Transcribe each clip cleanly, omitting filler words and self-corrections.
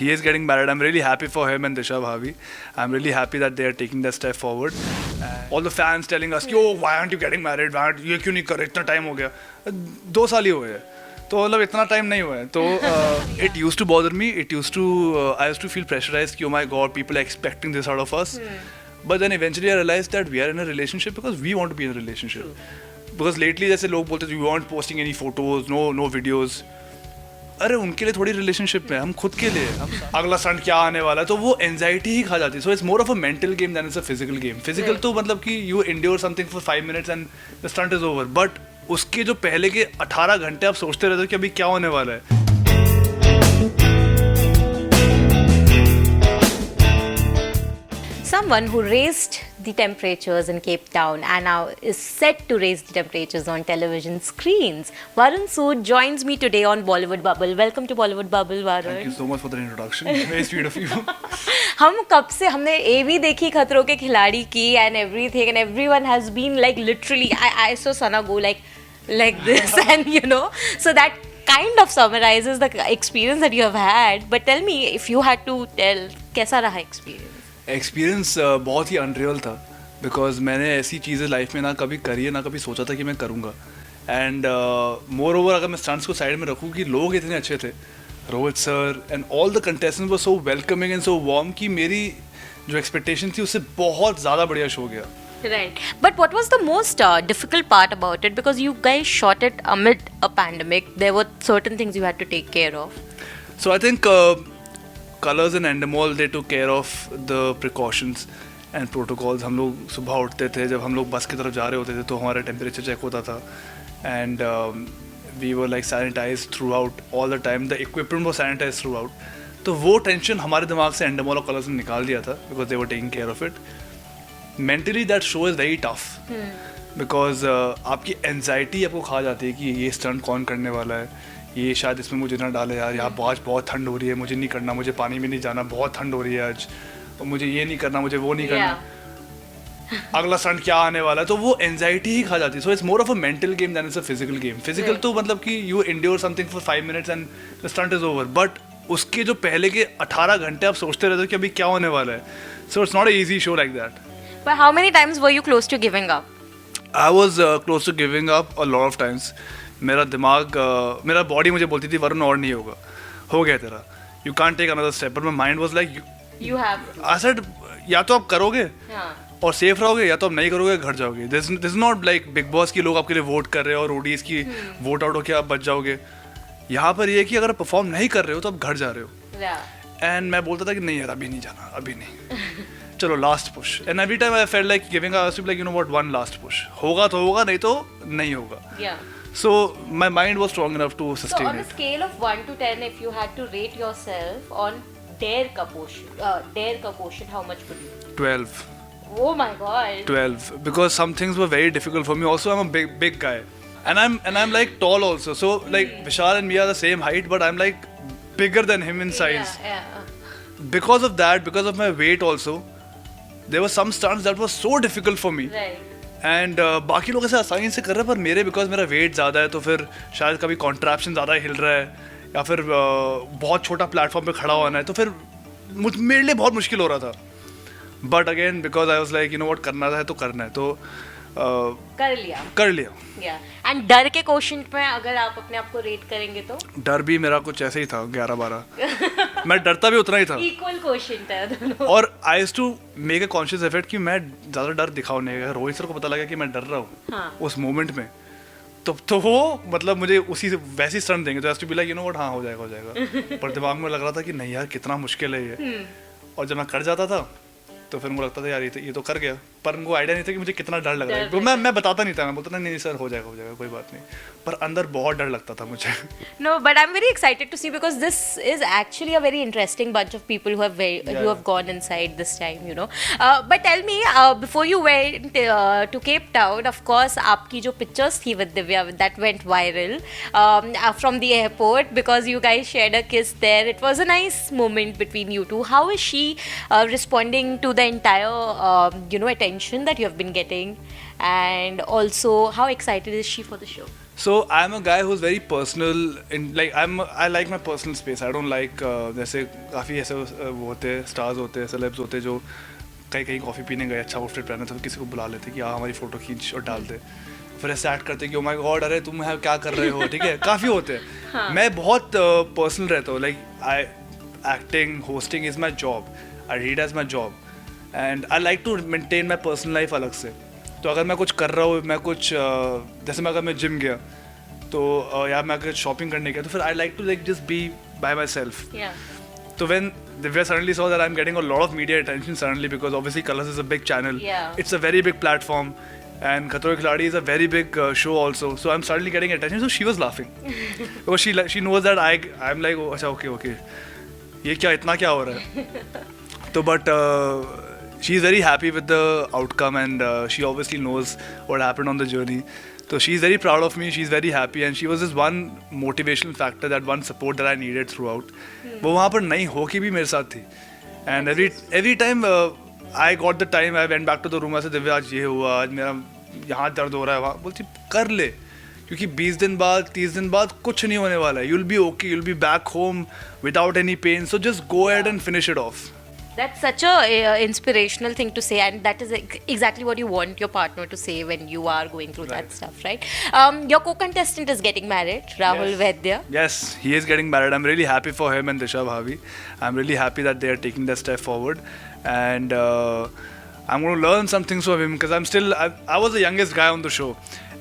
he is getting married. I'm really happy for him and Disha Bhavi. I'm really happy that they are taking that step forward. All the fans telling us, "Yo, why aren't you getting married? Why aren't ये क्यों नहीं कर रहे? इतना time हो गया." 2 साल ही हुए हैं. तो मतलब इतना टाइम नहीं हुआ है. तो it used to bother me. I used to feel pressurized कि oh my god, people are expecting this out of us. But then eventually I realized that we are in a relationship because we want to be in a relationship. Because lately जैसे लोग बोलते हैं, "You aren't posting any photos, no videos." अरे उनके लिए थोड़ी relationship है, हम खुद के लिए हम अगला स्टंट क्या आने वाला है, तो वो एंजाइटी ही खा जाती है. So it's more of a mental game than it's a physical game. Physical तो मतलब कि you endure something for 5 minutes and the stunt is over. But उसके जो पहले के 18 घंटे आप सोचते रहते हो कि अभी क्या होने वाला है. Someone who raised the temperatures in Cape Town and now is set to raise the temperatures on television screens. Varun Sood joins me today on Bollywood Bubble. Welcome to Bollywood Bubble, Varun. Thank you so much for the introduction. Very sweet of you. हम कब से हमने ये भी देखी खतरों के खिलाड़ी की and everything and everyone has been like literally I saw Sana go like this and you know so that kind of summarizes the experience that you have had. But tell me if you had to tell कैसा रहा experience? Experience बहुत ही unreal था. Because मैंने ऐसी चीज़ें life में ना कभी करी है ना कभी सोचा था कि मैं करूँगा. एंड मोर ओवर अगर मैं स्टंट्स को साइड में रखूँ कि लोग इतने अच्छे थे, Rohit sir and all the contestants were so welcoming and so warm कि मेरी जो एक्सपेक्टेशन थी उससे बहुत ज़्यादा बढ़िया शो गया. Right. But what was the most difficult part about it? Because you guys shot it amid a pandemic. There were certain things you had to take care of. So I think Colors and Endemol, they took care of the precautions and protocols. हम लोग सुबह उठते थे, जब हम लोग बस की तरफ जा रहे होते थे तो हमारा टेम्परेचर चेक होता था. And we were like sanitized throughout all the time. The equipment was sanitized throughout. तो वो टेंशन हमारे दिमाग से Endemol और Colors ने निकाल दिया था because they were taking care of it. Mentally that show is very tough. Because आपकी एंजाइटी आपको खा जाती है कि ये स्टंट कौन करने वाला है, ये शायद इसमें मुझे ना डाले यार, यहाँ आज बहुत ठंड हो रही है, मुझे नहीं करना, मुझे पानी में नहीं जाना, बहुत ठंड हो रही है आज, और मुझे ये नहीं करना, मुझे वो नहीं करना, अगला स्टंट क्या आने वाला है. तो वो एंजाइटी ही खा जाती है. So it's more of a mental game than it's a physical game. Physical तो मतलब कि you endure something for 5 minutes and the stunt is over. But उसके जो पहले के 18 घंटे आप सोचते रहते हो कि अभी क्या होने वाला है. So it's not a easy show like that. But how many times were you close to giving up? I was close to giving up a lot of times. मेरा दिमाग मेरा बॉडी मुझे बोलती थी वरुण और नहीं होगा, हो गया तेरा, you can't take another step. But my mind was like You have. I said या तो आप करोगे हाँ. और सेफ रहोगे या तो आप नहीं करोगे, घर जाओगे. This is not like big boss की लोग आपके लिए वोट कर रहे हैं और ओडीज की वोट आउट होकर आप बच जाओगे. यहाँ पर ये है कि अगर आप परफॉर्म नहीं कर रहे हो तो आप घर जा रहे हो. Yeah. एंड मैं बोलता था कि नहीं यार अभी नहीं जाना, अभी नहीं, चलो last push. And every time I felt like giving like you know what, one last push, होगा तो होगा, नहीं तो नहीं होगा. Yeah. So my mind was strong enough to sustain So on a it. scale of 1 to 10, if you had to rate yourself on dare ka quotient, how much would you? 12. Oh my God. 12. Because some things were very difficult for me. Also, I'm a big guy, and I'm like tall also. So like Vishal and me are the same height, but I'm like bigger than him in size. Yeah. Because of that, because of my weight also, there were some stunts that were so difficult for me. Right. And बाकी लोग ऐसे आसानी से कर रहे हैं, पर मेरे बिकॉज मेरा वेट ज़्यादा है तो फिर शायद कभी कॉन्ट्रैप्शन ज़्यादा हिल रहा है या फिर बहुत छोटा प्लेटफॉर्म पे खड़ा होना है, तो फिर मेरे लिए बहुत मुश्किल हो रहा था. But again because I was like you know what, करना है तो करना है, तो कर लिया. एंड डर के क्वेश्चन में अगर आप अपने आप को रेट करेंगे तो डर भी मेरा कुछ ऐसे ही था, 11-12. मैं डरता भी उतना ही था. इक्वल क्वेश्चन था दोनों. और I used to make a conscious effort कि मैं ज़्यादा डर दिखाऊं नहीं. अगर रोहित सर को पता लगा कि मैं डर रहा हूँ उस मोमेंट में, तो वो मतलब मुझे उसी वैसी स्टंट देंगे, तो be like you know what, हाँ हो जाएगा. पर दिमाग में लग रहा था कि नहीं यार कितना मुश्किल है ये. और जब मैं कर जाता था तो फिर मुझे लगता था यार ये तो कर गया, पर उनको आइडिया नहीं था कि मुझे कितना डर लग रहा है. तो मैं बताता नहीं था, मैं बोलता था नहीं सर हो जाएगा कोई बात नहीं, पर अंदर बहुत डर लगता था मुझे. No, but I'm very excited to see because this is actually a very interesting bunch of people who have gone inside this time, you know. But tell me, before you went to Cape Town, of course, आपकी जो pictures थी with Divya that went viral from the airport because you guys shared a kiss there. It was a nice moment between you two. How is she responding to the entire attention that you have been getting, and also how excited is she for the show? So I'm a guy who's very personal in like I like my personal space. I don't like जैसे काफ़ी ऐसे वो होते हैं stars होते हैं celebs होते हैं जो कहीं कहीं कॉफ़ी पीने गए अच्छा आउटफिट पहने तो किसी को बुला लेते कि हाँ हमारी फ़ोटो खींच और डाल दे फिर ऐसे एक्ट करते कि ओ माय गॉड अरे तुम यहाँ क्या कर रहे हो ठीक है काफ़ी होते हैं हाँ. मैं बहुत पर्सनल रहता हूँ like I acting hosting is my job I read as my job and I like to maintain my personal life अलग से तो अगर मैं कुछ कर रहा हूँ मैं कुछ जैसे मैं अगर मैं जिम गया तो या मैं अगर शॉपिंग करने गया तो फिर I like to like just be by myself So when Divya suddenly saw that I'm getting a lot of media attention suddenly because obviously Colors is a big channel. Yeah. It's a very big platform and Khatro Ke Khiladi is a very big show also. So I'm suddenly getting attention. So she was laughing because she knows that I'm like oh, अच्छा okay ये क्या इतना क्या हो रहा है तो but she's very happy with the outcome and she obviously knows what happened on the journey. So she's very proud of me, she's very happy and she was this one motivational factor, that one support that I needed throughout. वो वहाँ पर नहीं हो के भी मेरे साथ थी and every time I got the time I went back to the room I said Divya आज ये हुआ आज मेरा यहाँ दर्द हो रहा है वहाँ बोलती कर ले क्योंकि 20 दिन बाद 30 दिन बाद कुछ नहीं होने वाला है you'll be okay, you'll be back home without any pain so just go ahead and finish it off. That's such a inspirational thing to say, and that is exactly what you want your partner to say when you are going through that stuff, right? Your co-contestant is getting married, Rahul Vaidya. Yes, he is getting married. I'm really happy for him and Disha Bhavi. I'm really happy that they are taking that step forward, and I'm going to learn some things from him because I was the youngest guy on the show.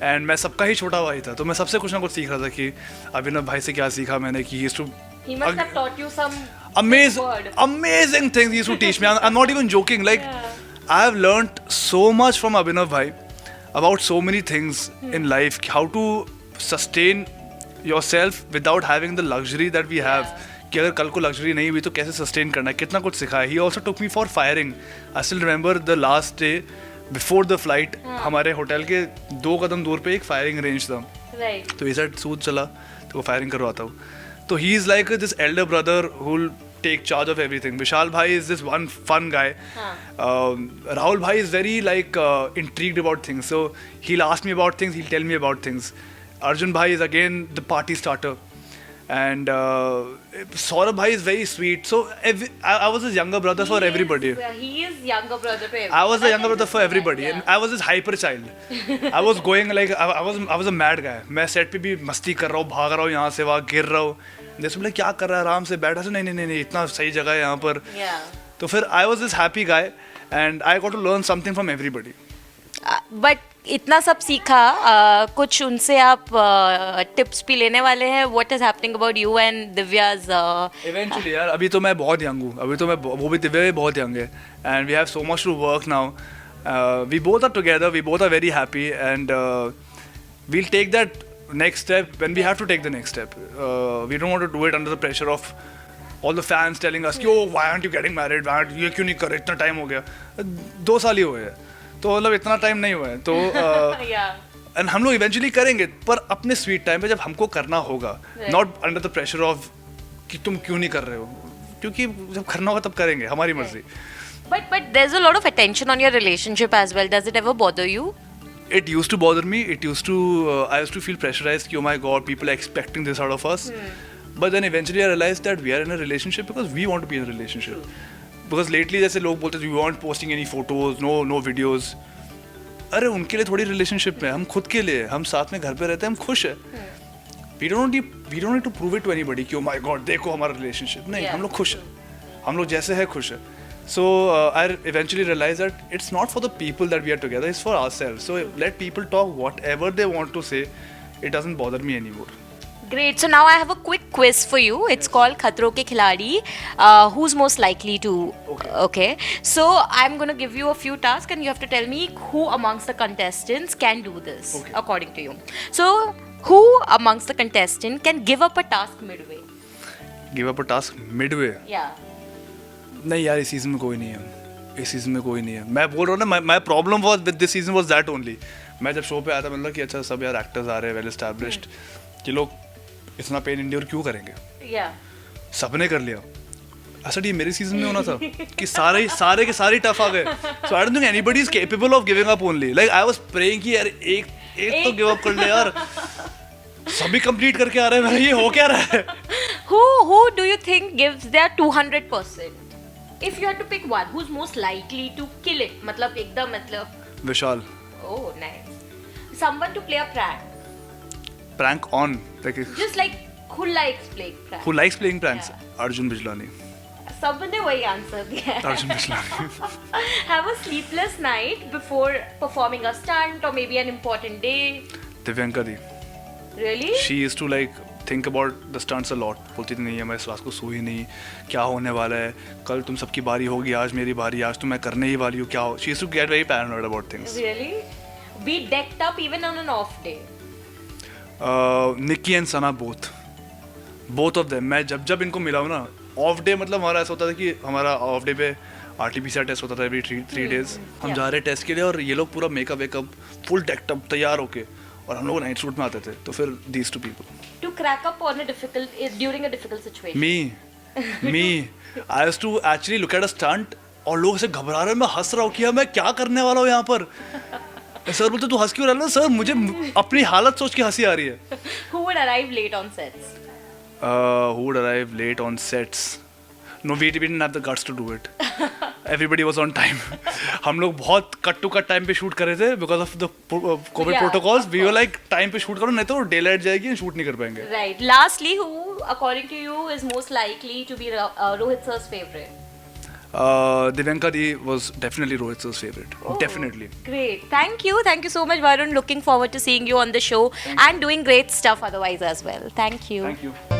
And मैं सबका ही छोटा भाई था तो मैं सबसे कुछ ना कुछ सीख रहा था कि अभिनव भाई से क्या सीखा मैंने कि he used to He must have taught you some amazing things he used to teach me. I'm not even joking. Like I have learned so much from Abhinav bhai about so many things in life. How to sustain yourself without having the luxury that we have. कि अगर कल को luxury नहीं हुई तो कैसे sustain करना है कितना कुछ सिखाया. He also took me for firing. I still remember the last day before the flight. हमारे होटल के 2 कदम दूर पे एक फायरिंग रेंज था. right. तो ये सर सूद चला तो फायरिंग करवाता हूँ. So he's like this elder brother who'll take charge of everything. Vishal bhai is this one fun guy. Rahul bhai is very like intrigued about things. So he'll ask me about things, he'll tell me about things. Arjun bhai is again the party starter. And Saurabh bhai is very sweet. So I was his younger brother for everybody. He is younger brother to everybody. I was the younger brother for everybody, and I was this hyper child. I was going like I was a mad guy. मैं set पे भी मस्ती कर रहा हूँ, भाग रहा हूँ यहाँ से वहाँ गिर रहा हूँ. जैसे बोले क्या कर रहा है आराम से बैठा से नहीं इतना सही जगह है यहाँ पर. तो फिर I was this happy guy, and I got to learn something from everybody. But इतना सब सीखा कुछ उनसे आप टिप्स भी लेने वाले हैं. What is happening about you and Divya's Eventually यार अभी तो मैं बहुत यंग हूँ. अभी तो मैं वो भी दिव्या भी बहुत यंग है. And we have so much to work now. We both are together. We both are very happy, and we'll take that next step when we have to take the next step. We don't want to do it under the pressure of all the fans telling us कि oh why aren't you getting married? ये क्यों नहीं कर रहे? इतना time हो गया. 2 साल ही हुए हैं. तो मतलब इतना टाइम नहीं हुआ है तो एंड हम लोग इवेंचुअली करेंगे पर अपने स्वीट टाइम पे जब हमको करना होगा not under the pressure of कि तुम क्यों नहीं कर रहे हो क्योंकि जब करना होगा तब करेंगे हमारी मर्जी. But there's a lot of attention on your relationship as well. Does it ever bother you? It used to bother me. It used to I used to feel pressurized कि oh my god people are expecting this out of us. But then eventually I realized that we are in a relationship because we want to be in a relationship. Because lately जैसे लोग बोलते हैं we aren't posting any photos, no videos. अरे उनके लिए थोड़ी relationship में हम खुद के लिए हम साथ में घर पे रहते हैं हम खुश है. We don't need to prove it to anybody कि oh my god देखो हमारा रिलेशनशिप नहीं हम लोग खुश है हम लोग जैसे है खुश है. So I eventually realized that it's not for the people that we are together, it's for ourselves. So let people talk whatever they want to say. It doesn't bother me anymore. Great. So now I have a quick quiz for you. It's called Khatro Ke Khiladi. Who's most likely to? Okay. So I'm going to give you a few tasks and you have to tell me who amongst the contestants can do this according to you. So who amongst the contestant can give up a task midway? Give up a task midway? Yeah. नहीं यार इस season में कोई नहीं है. इस season में कोई नहीं है. मैं बोल रहा हूँ ना my problem was with this season was that only. मैं जब शो पे आया था मैंने कि अच्छा सब यार एक्टर्स आ रहे हैं वेल एस्टैब्लिश्ड कि लोग इतना पेन इंड्योर क्यों करेंगे. सबने कर लिया. ऐसा ये मेरे सीजन में होना था कि सारे के सारे टफ आ गए. So I don't think anybody is capable of giving up only. Like I was praying कि यार एक तो गिव अप कर ले यार. सभी कंप्लीट करके आ रहे हैं, ये हो क्या रहा है? Who do you think gives their 200%? If you had to pick one, who's most likely to kill it? मतलब एकदम मतलब. विशाल. Oh, nice. Someone to play a prank. Prank on, like Just like who likes playing prank. who likes playing pranks? Yeah. Arjun Bijlani. सबने वही answer दिया है. Arjun Bijlani. Have a sleepless night before performing a stunt or maybe an important day. Divyanka the. Really? She used to like think about the stunts a lot. बोलती थी नहीं है, मैं इस रात को सोई नहीं, क्या होने वाला है, कल तुम सबकी बारी होगी, आज मेरी बारी, आज तो मैं करने ही वाली हूँ, क्या हो. She used to get very paranoid about things. Really? Be decked up even on an off day. Nikki and Sana both of them. मैं जब इनको मिला हूँ ना, ऑफ डे मतलब हमारा ऐसा होता था कि हमारा ऑफ डे पे RT-PCR टेस्ट होता था एवरी 3 days. हम जा रहे टेस्ट के लिए और ये लोग पूरा makeup wake up full decked up तैयार होके, और हम लोग नाइट सूट में आते थे. तो फिर these two people. To crack up on during a difficult situation. Me. I used to actually look at a stunt और लोग ऐसे घबरा रहे हैं, मैं हंस रहा हूँ कि यार मैं क्या करने वाला हूँ यहाँ पर. सर बोलते तू हंस क्यों रहा है? सर मुझे अपनी हालत सोच के हंसी आ रही है. Who would arrive late on sets? Who would arrive late on sets? No, we didn't have the guts to do it. Everybody was on time. हम लोग बहुत कट टू कट टाइम पे शूट कर रहे थे because of the COVID Yeah, protocols. of We were course. like time पे shoot करो नहीं तो daylight जाएगी, शूट नहीं कर पाएंगे. Right. Lastly, who, according to you, is most likely to be Rohit sir's favorite? Divyanka Di was definitely Rohit sir's favorite. Oh, Definitely. Great. Thank you so much, Varun. Looking forward to seeing you on the show and doing great stuff otherwise as well. Thank you. Thank you.